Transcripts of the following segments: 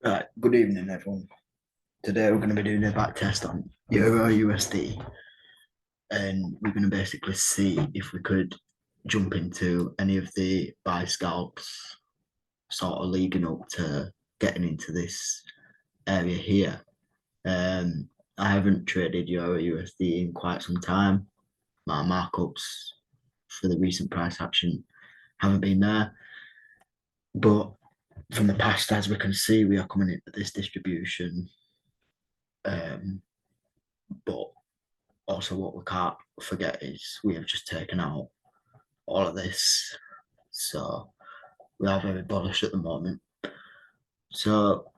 Right, good evening, everyone. Today we're going to be doing a back test on Eurusd, and we're going to basically see if we could jump into any of the buy scalps sort of leading up to getting into this area here. I haven't traded Eurusd in quite some time. My markups for the recent price action haven't been there, but from the past, as we can see, we are coming into this distribution. Um, but also, what we can't forget is we have just taken out all of this. So we are very bullish at the moment. So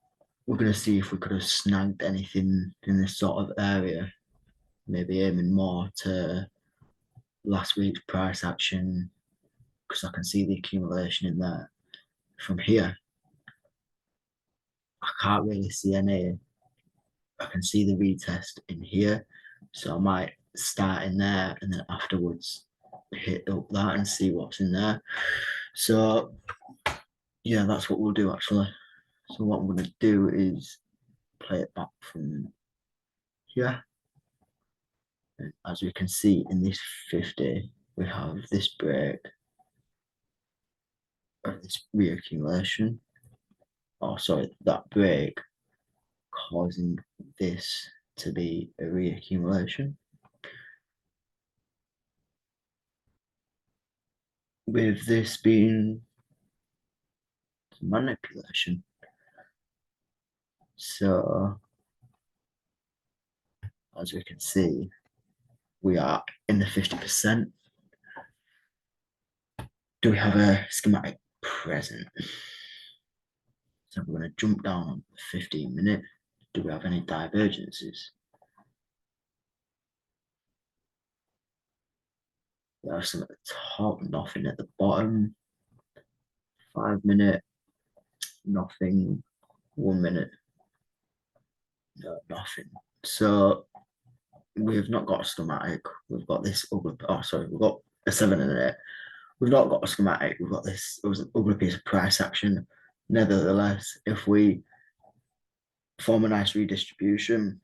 we're going to see if we could have snagged anything in this sort of area, maybe aiming more to last week's price action, because I can see the accumulation in there. From here, I can't really see any. I can see the retest in here. So I might start in there and then afterwards hit up that and see what's in there. So yeah, that's what we'll do actually. So what I'm going to do is play it back from here. And as we can see in this 50, we have this break of this reaccumulation. Oh, sorry, that break causing this to be a reaccumulation. With this being manipulation. So as we can see, we are in the 50%. Do we have a schematic present? So we're going to jump down on the 15-minute. Do we have any divergences? There are some at the top, nothing at the bottom. 5-minute, nothing. 1 minute, no, nothing. So we've not got a schematic. We've got this ugly. Oh, sorry, we've got a 7 and an 8. We've not got a schematic. We've got this. It was an ugly piece of price action. Nevertheless, if we form a nice redistribution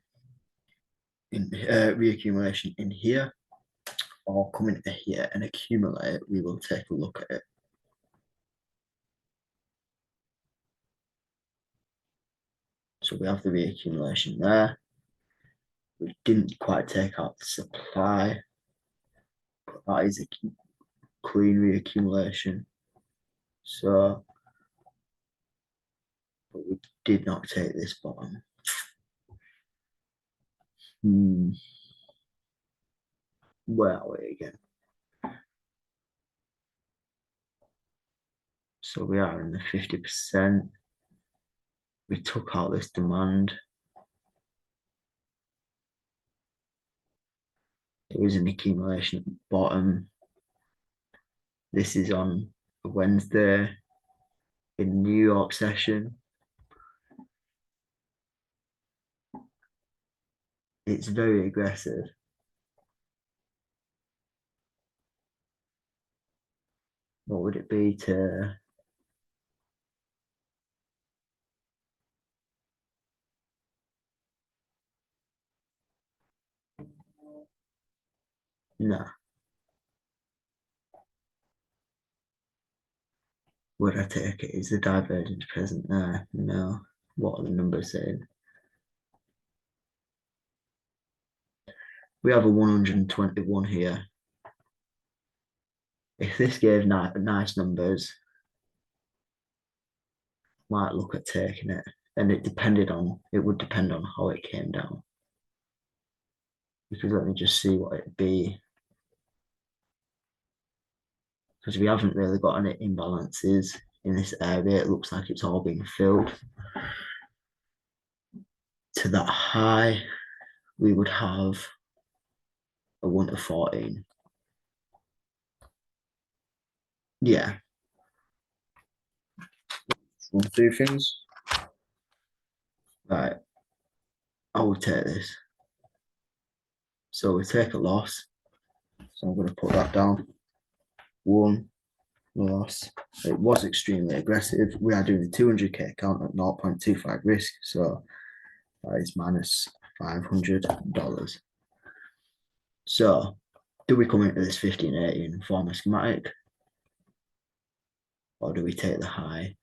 in reaccumulation in here, or come into here and accumulate, we will take a look at it. So we have the reaccumulation there. We didn't quite take out the supply, but that is a clean reaccumulation. So, but we did not take this bottom. Where are we again? So we are in the 50%. We took out this demand. There is an accumulation at the bottom. This is on a Wednesday in New York session. It's very aggressive. What would it be to no? Would I take it? Is the divergence present there? No. What are the numbers saying? We have a 121 here. If this gave nice numbers, might look at taking it. And it would depend on how it came down. Because let me just see what it'd be. Because we haven't really got any imbalances in this area. It looks like it's all being filled. To that high, we would have a 1 to 14. Yeah. One, two things. Right. I will take this. So we take a loss. So I'm going to put that down. 1, loss. It was extremely aggressive. We are doing the 200k count at 0.25 risk, so that is minus $500. So, do we come into this 1580 and form a schematic, or do we take the high?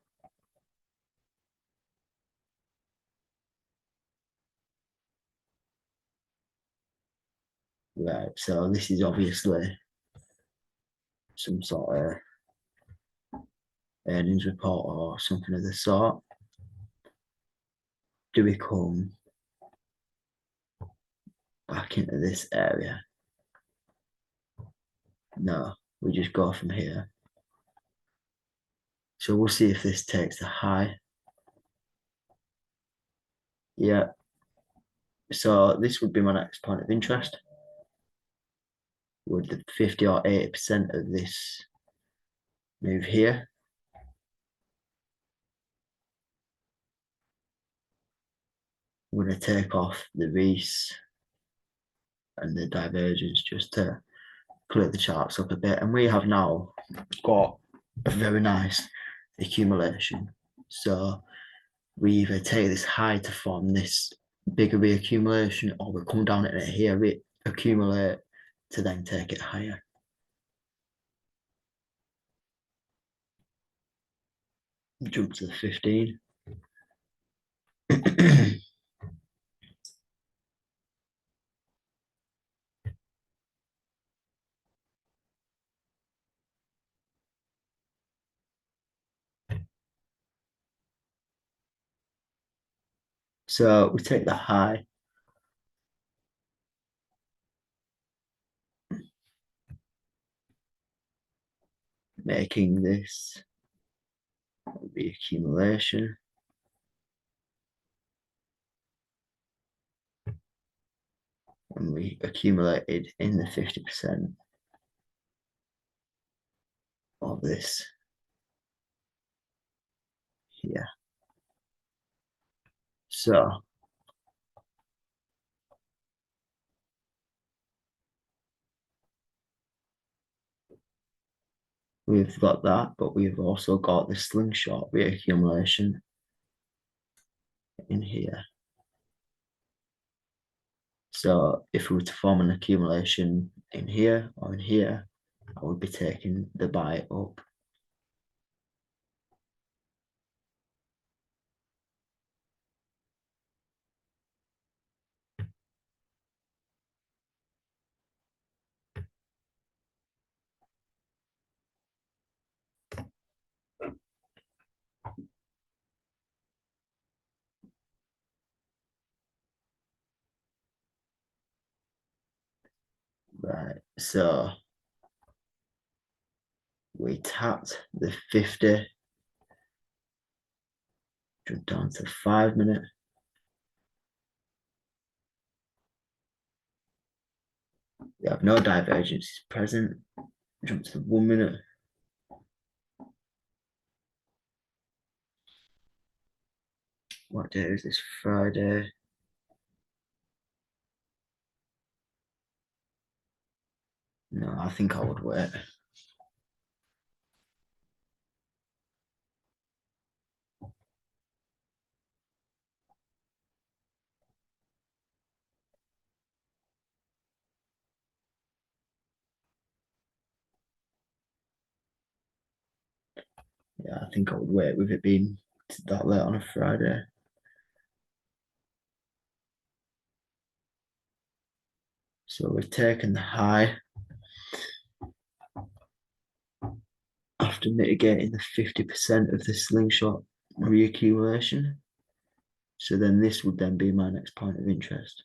Right, so this is obviously some sort of earnings report or something of the sort. Do we come back into this area? No, we just go from here. So we'll see if this takes the high. Yeah. So this would be my next point of interest. Would the 50 or 80% of this move here? I'm going to take off the Reese and the divergence just to clear the charts up a bit. And we have now got a very nice accumulation. So we either take this high to form this bigger reaccumulation, or we come down in it here, accumulate to then take it higher. Jump to the 15. So we take the high, making this reaccumulation. And we accumulated in the 50% of this here. So we've got that, but we've also got the slingshot reaccumulation in here. So if we were to form an accumulation in here or in here, I would be taking the buy up. Right, so we tapped the 50, jump down to 5 minute. We have no divergences present. Jump to the 1 minute. What day is this? Friday. No, I think I would wait. Yeah, I think I would wait with it being that late on a Friday. So we've taken the high after mitigating the 50% of the slingshot reaccumulation. So then this would then be my next point of interest.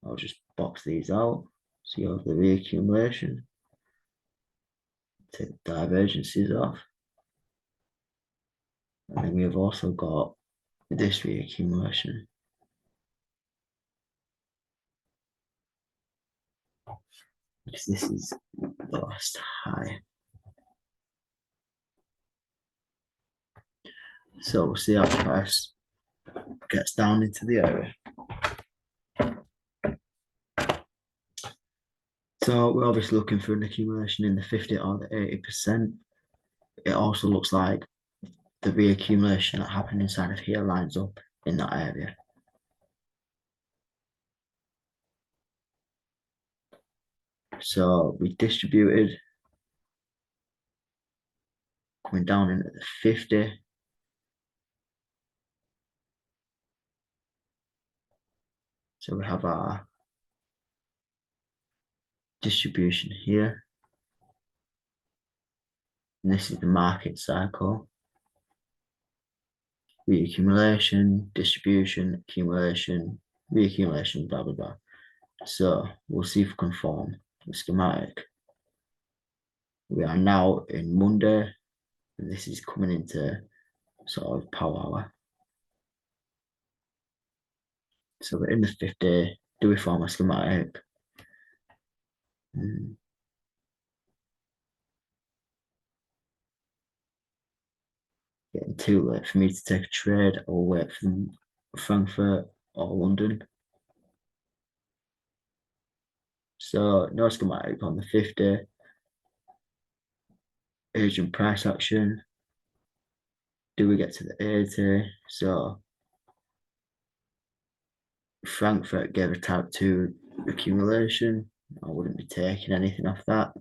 I'll just box these out. So you have the reaccumulation. Take the divergences off. And then we have also got this reaccumulation. Because this is the last high. So we'll see how the price gets down into the area. So we're obviously looking for an accumulation in the 50 or the 80%. it also looks like the reaccumulation that happened inside of here lines up in that area. So we distributed, coming down into the 50. So we have our distribution here. And this is the market cycle. Reaccumulation, distribution, accumulation, reaccumulation, blah, blah, blah. So we'll see if we can form the schematic. We are now in Monday, and this is coming into sort of power hour. So we're in the 50. Do we form a schematic? Getting too late for me to take a trade. I'll wait for Frankfurt or London. So no schematic on the 50. Urgent price action. Do we get to the 80? So Frankfurt gave a type 2 accumulation. I wouldn't be taking anything off that.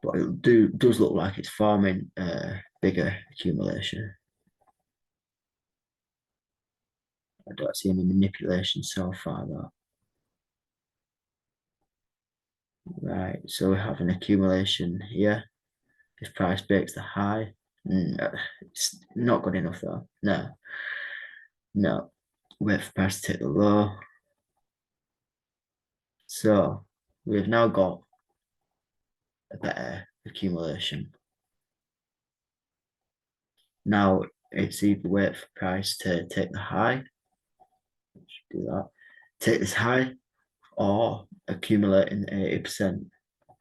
But it does look like it's forming a bigger accumulation. I don't see any manipulation so far though. Right, so we have an accumulation here. If price breaks the high, it's not good enough though. No. Wait for price to take the low. So we've now got a better accumulation. Now it's either wait for price to take the high, do that, take this high, or accumulate in 80%,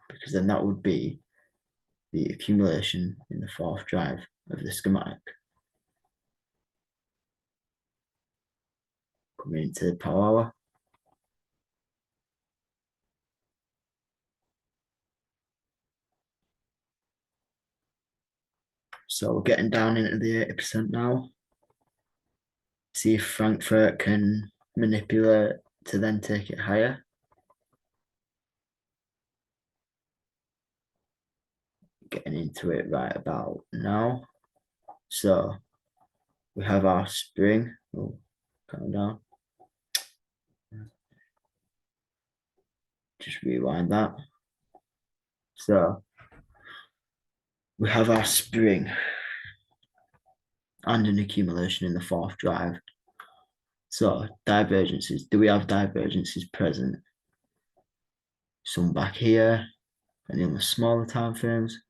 because then that would be the accumulation in the fourth drive of the schematic. Coming into the power hour. So we're getting down into the 80% now. See if Frankfurt can manipulate to then take it higher. Getting into it right about now. So we have our spring. Oh, calm down. Just rewind that. So we have our spring and an accumulation in the fourth drive. So divergences. Do we have divergences present? Some back here and in the smaller time frames.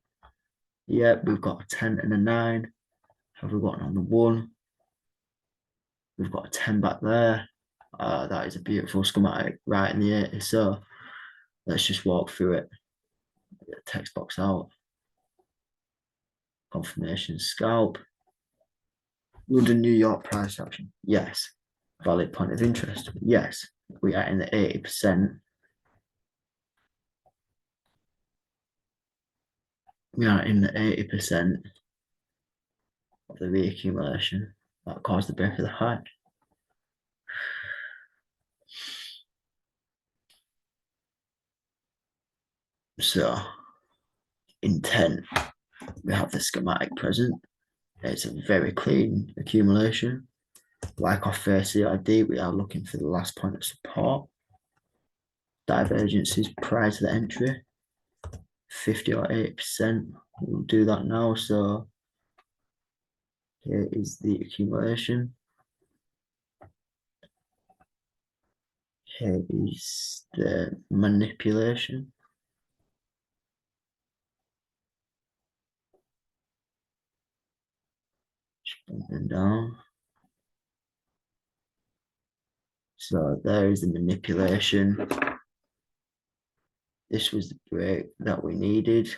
Yep, we've got a 10 and a 9. Have we got on the 1? We've got a 10 back there. That is a beautiful schematic right in the 80. So let's just walk through it. Get the text box out. Confirmation scalp. London, New York price action. Yes. Valid point of interest. Yes. We are in the 80%. We are in the 80% of the reaccumulation that caused the break of the high. So, intent, we have the schematic present. It's a very clean accumulation. Like our first CID, we are looking for the last point of support. Divergences prior to the entry, 50 or 80%. We'll do that now. So here is the accumulation. Here is the manipulation. Just bumping down. So there is the manipulation. This was the break that we needed.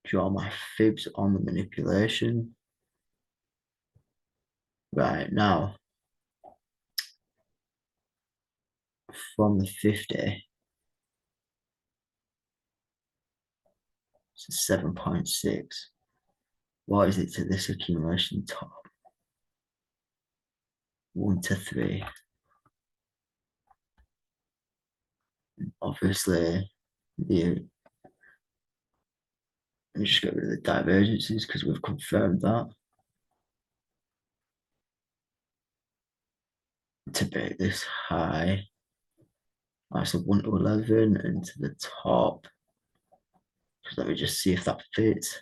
Draw my fibs on the manipulation. Right now, from the 50, so 7.6. What is it to this accumulation top? 1 to 3. Obviously, the let me just get rid of the divergences because we've confirmed that. To make this high, that's a 1 to 11, and to the top. So let me just see if that fits.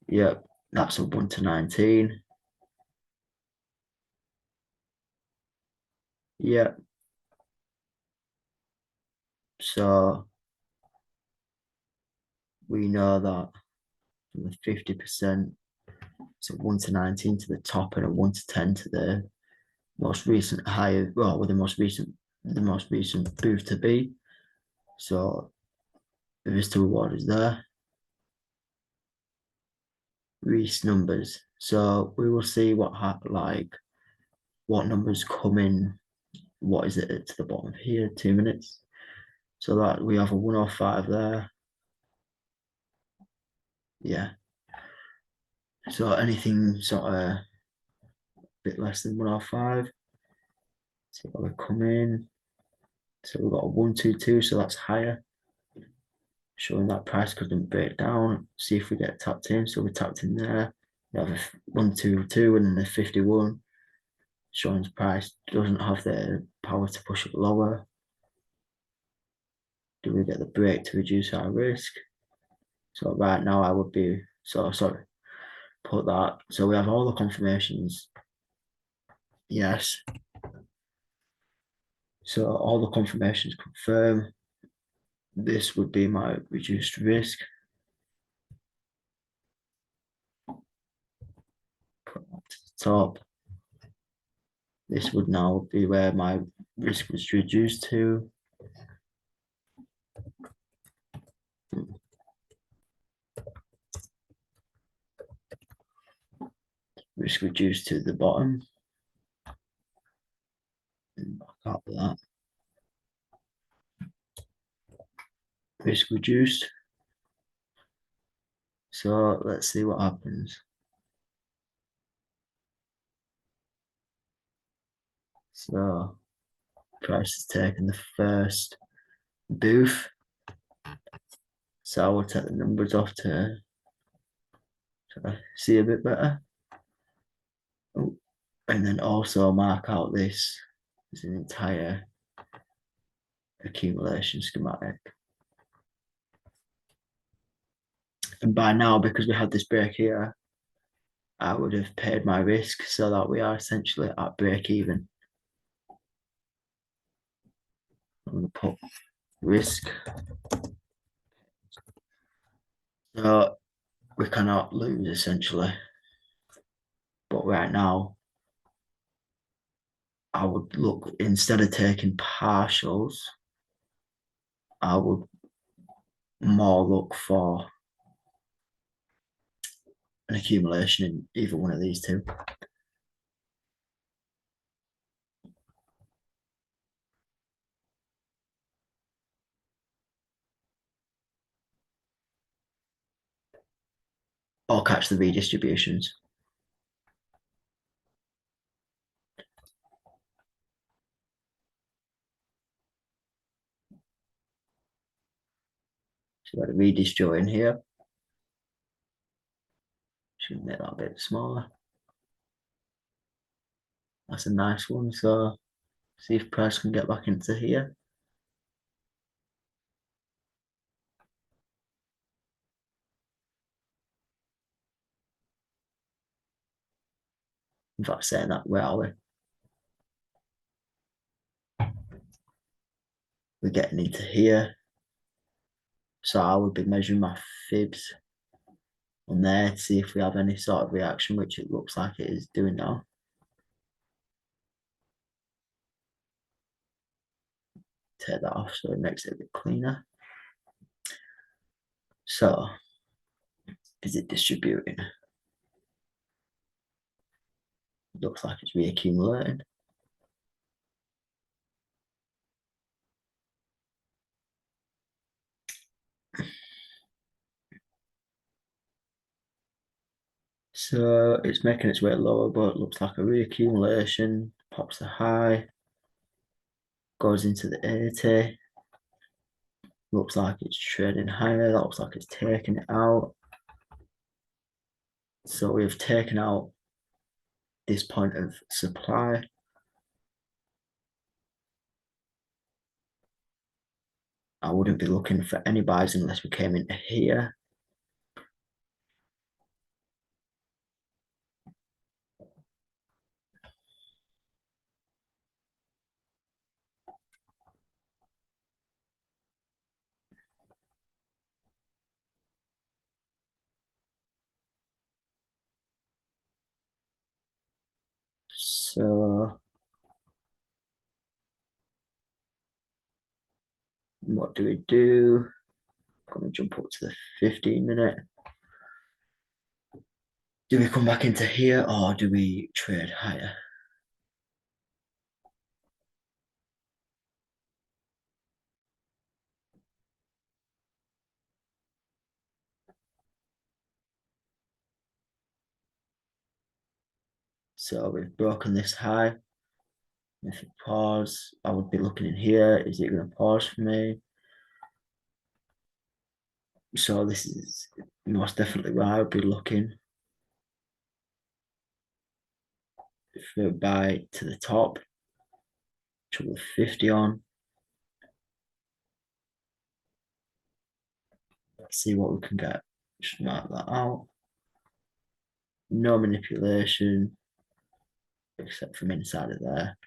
Yep, that's a 1 to 19. Yep. So we know that from the 50%, it's a 1 to 19 to the top and a 1 to 10 to the most recent high, well, with the most recent booth to be. So the risk to reward is there. Reese numbers. So we will see what what numbers come in. What is it to the bottom here? 2 minutes. So that we have a 105 there. Yeah. So anything sort of a bit less than 105. So we come in. So we've got a 122, so that's higher. Showing that price couldn't break down. See if we get tapped in. So we tapped in there. We have a 122 and then the 51. Showing the price doesn't have the power to push it lower. Do we get the break to reduce our risk? So right now I would be, sorry, put that. So we have all the confirmations. Yes. So all the confirmations confirm. This would be my reduced risk. Put that to the top. This would now be where my risk was reduced to. Risk reduced to the bottom. And back up that. Risk reduced. So let's see what happens. So price has taken the first booth. So I will take the numbers off to see a bit better. Oh, and then also mark out this as an entire accumulation schematic. And by now, because we had this break here, I would have paid my risk so that we are essentially at break even. I'm going to put risk. So we cannot lose essentially. But right now, I would look, instead of taking partials, I would more look for an accumulation in either one of these two. Or catch the redistributions. So let the redistro in here. Should make that a bit smaller. That's a nice one. So see if price can get back into here. In fact, saying that, where are we? We're getting into here. So I would be measuring my fibs on there to see if we have any sort of reaction, which it looks like it is doing now. Take that off so it makes it a bit cleaner. So, is it distributing? Looks like it's reaccumulating. So it's making its way lower, but it looks like a reaccumulation. Pops the high, goes into the 80. Looks like it's trading higher. That looks like it's taking it out. So we've taken out this point of supply. I wouldn't be looking for any buys unless we came into here. So what do we do? I'm going to jump up to the 15-minute. Do we come back into here or do we trade higher? So we've broken this high. If it pause, I would be looking in here. Is it going to pause for me? So this is most definitely where I would be looking for a buy to the top. Trouble 50 on. Let's see what we can get. Just mark that out. No manipulation, except from inside of there.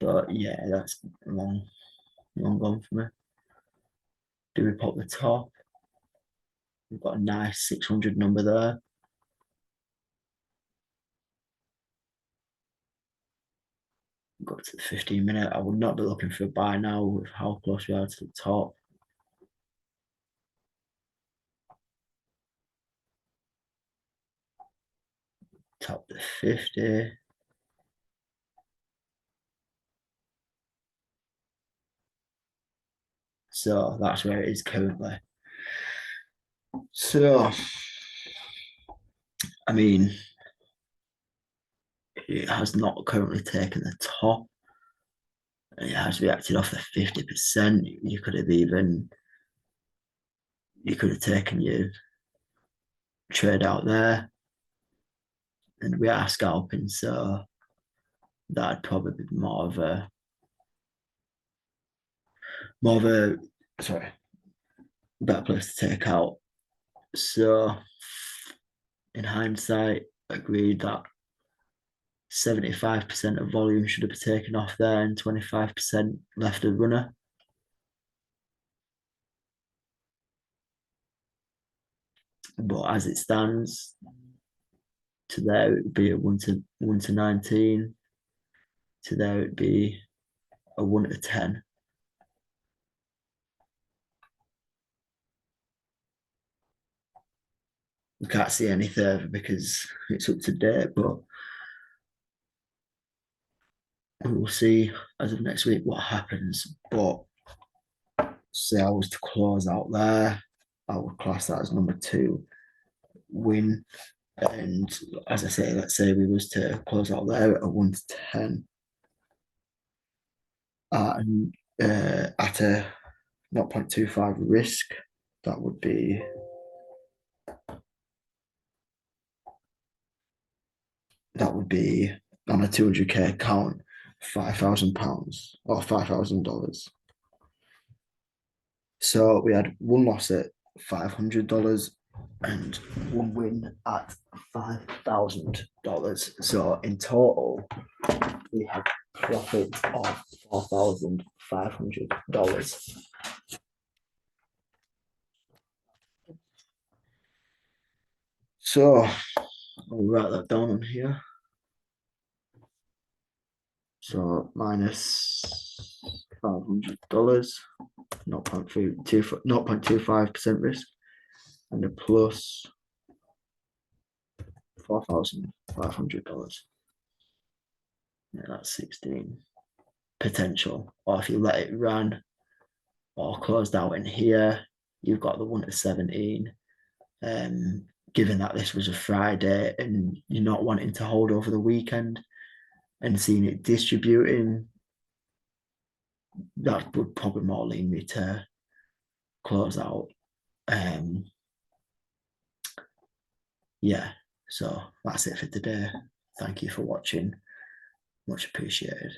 But yeah, that's long gone for me. Do we pop the top? We've got a nice 600 number there. Go to the 15-minute. I would not be looking for a buy now with how close we are to the top. Top the 50. So that's where it is currently. So, I mean, it has not currently taken the top. It has reacted off the 50%. You could have taken your trade out there, and we are scalping, so that'd probably be more of a sorry, better place to take out. So in hindsight, agreed that 75% of volume should have been taken off there and 25% left a runner. But as it stands, to there it would be a 1 to 19. To there it'd be a 1 to 10. We can't see any further because it's up to date, but we'll see as of next week what happens. But say I was to close out there, I would class that as number 2 win. And as I say, let's say we was to close out there at a 1 to 10 and at a 0.25 risk, that would be on a 200k account, £5,000 or $5,000. So we had one loss at $500 and one win at $5,000. So in total, we had profit of $4,500. So I'll write that down on here. So minus $500, 0.25% risk, and a plus $4,500. Yeah, that's 16 potential. Or if you let it run or closed out in here, you've got the 1 to 17. Given that this was a Friday and you're not wanting to hold over the weekend and seeing it distributing, that would probably more lean me to close out. Yeah, so that's it for today. Thank you for watching. Much appreciated.